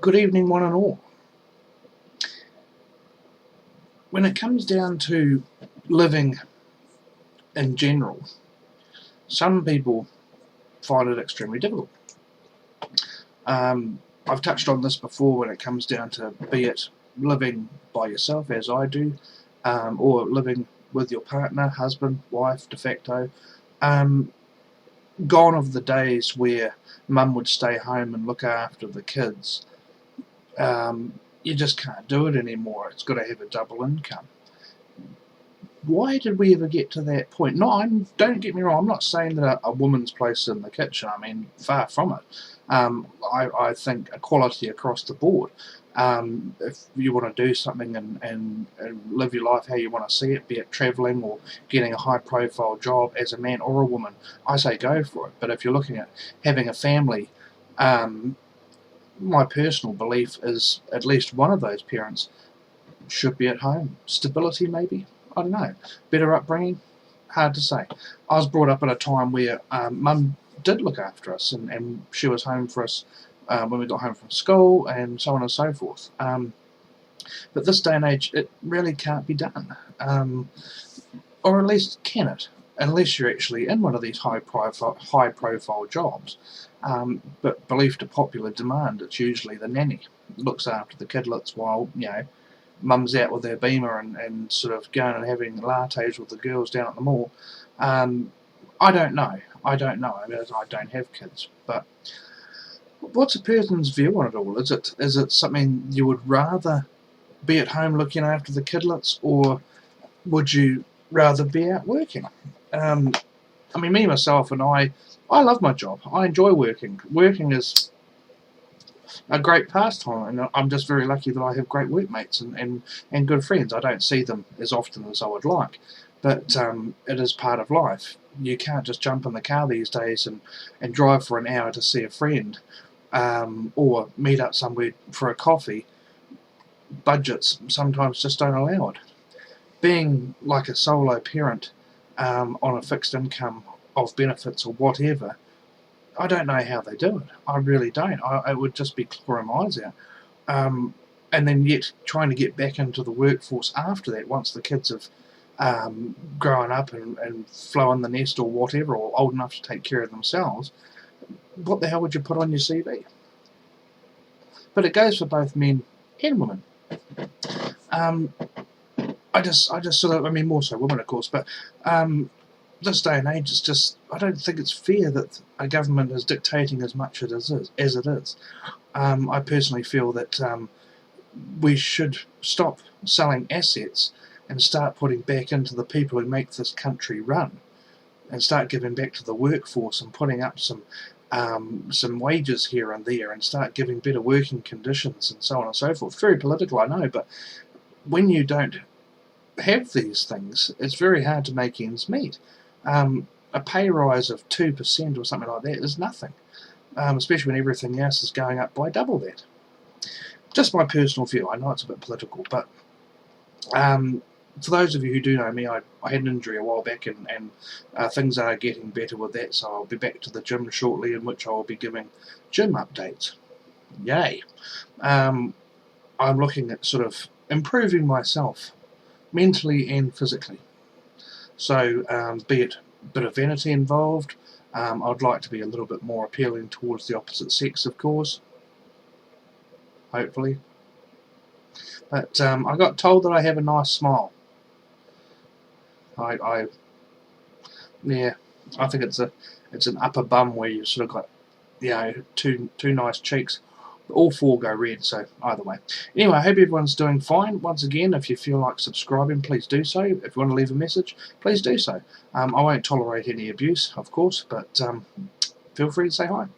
Good evening, one and all. When it comes down to living in general, some people find it extremely difficult. I've touched on this before when it comes down to be it living by yourself, as I do, or living with your partner, husband, wife, de facto. Gone of the days where mum would stay home and look after the kids. You just can't do it anymore. It's got to have a double income. Why did we ever get to that point? Don't get me wrong, I'm not saying that a woman's place in the kitchen. I mean, far from it. I think equality across the board. If you want to do something and live your life how you want to see it, be it travelling or getting a high profile job as a man or a woman, I say go for it. But if you're looking at having a family, my personal belief is at least one of those parents should be at home. Stability, maybe? I don't know. Better upbringing? Hard to say. I was brought up at a time where mum did look after us, and she was home for us when we got home from school, and so on and so forth. But this day and age, it really can't be done. Or at least can it? Unless you're actually in one of these high profile jobs. But belief to popular demand, it's usually the nanny looks after the kidlets while, mum's out with her beamer and sort of going and having lattes with the girls down at the mall. I don't know. I mean, I don't have kids, but what's a person's view on it all? Is it something you would rather be at home looking after the kidlets, or would you rather be out working? I mean, me, myself, and I love my job. I enjoy working. Working is a great pastime, and I'm just very lucky that I have great workmates and good friends. I don't see them as often as I would like, but it is part of life. You can't just jump in the car these days and drive for an hour to see a friend, or meet up somewhere for a coffee. Budgets sometimes just don't allow it. Being like a solo parent on a fixed income of benefits or whatever, I don't know how they do it. I really don't. I would just be clawing my eyes out. And then yet trying to get back into the workforce after that, once the kids have grown up and flown the nest or whatever, or old enough to take care of themselves, what the hell would you put on your CV? But it goes for both men and women. I just sort of, I mean, more so women, of course, but this day and age, it's just, I don't think it's fair that a government is dictating as much as it is. I personally feel that we should stop selling assets and start putting back into the people who make this country run, and start giving back to the workforce and putting up some wages here and there, and start giving better working conditions and so on and so forth. Very political, I know, but when you don't have these things, it's very hard to make ends meet. A pay rise of 2% or something like that is nothing, especially when everything else is going up by double that. Just my personal view. I know it's a bit political, but for those of you who do know me, I had an injury a while back, and things are getting better with that, so I'll be back to the gym shortly, in which I will be giving gym updates. Yay! I'm looking at sort of improving myself mentally and physically. So be it a bit of vanity involved, I'd like to be a little bit more appealing towards the opposite sex, of course, hopefully. But I got told that I have a nice smile. Yeah, I think it's an upper bum where you've sort of got two nice cheeks. All four go red, so either way. Anyway, I hope everyone's doing fine. Once again, if you feel like subscribing, please do so. If you want to leave a message, please do so. I won't tolerate any abuse, of course, but feel free to say hi.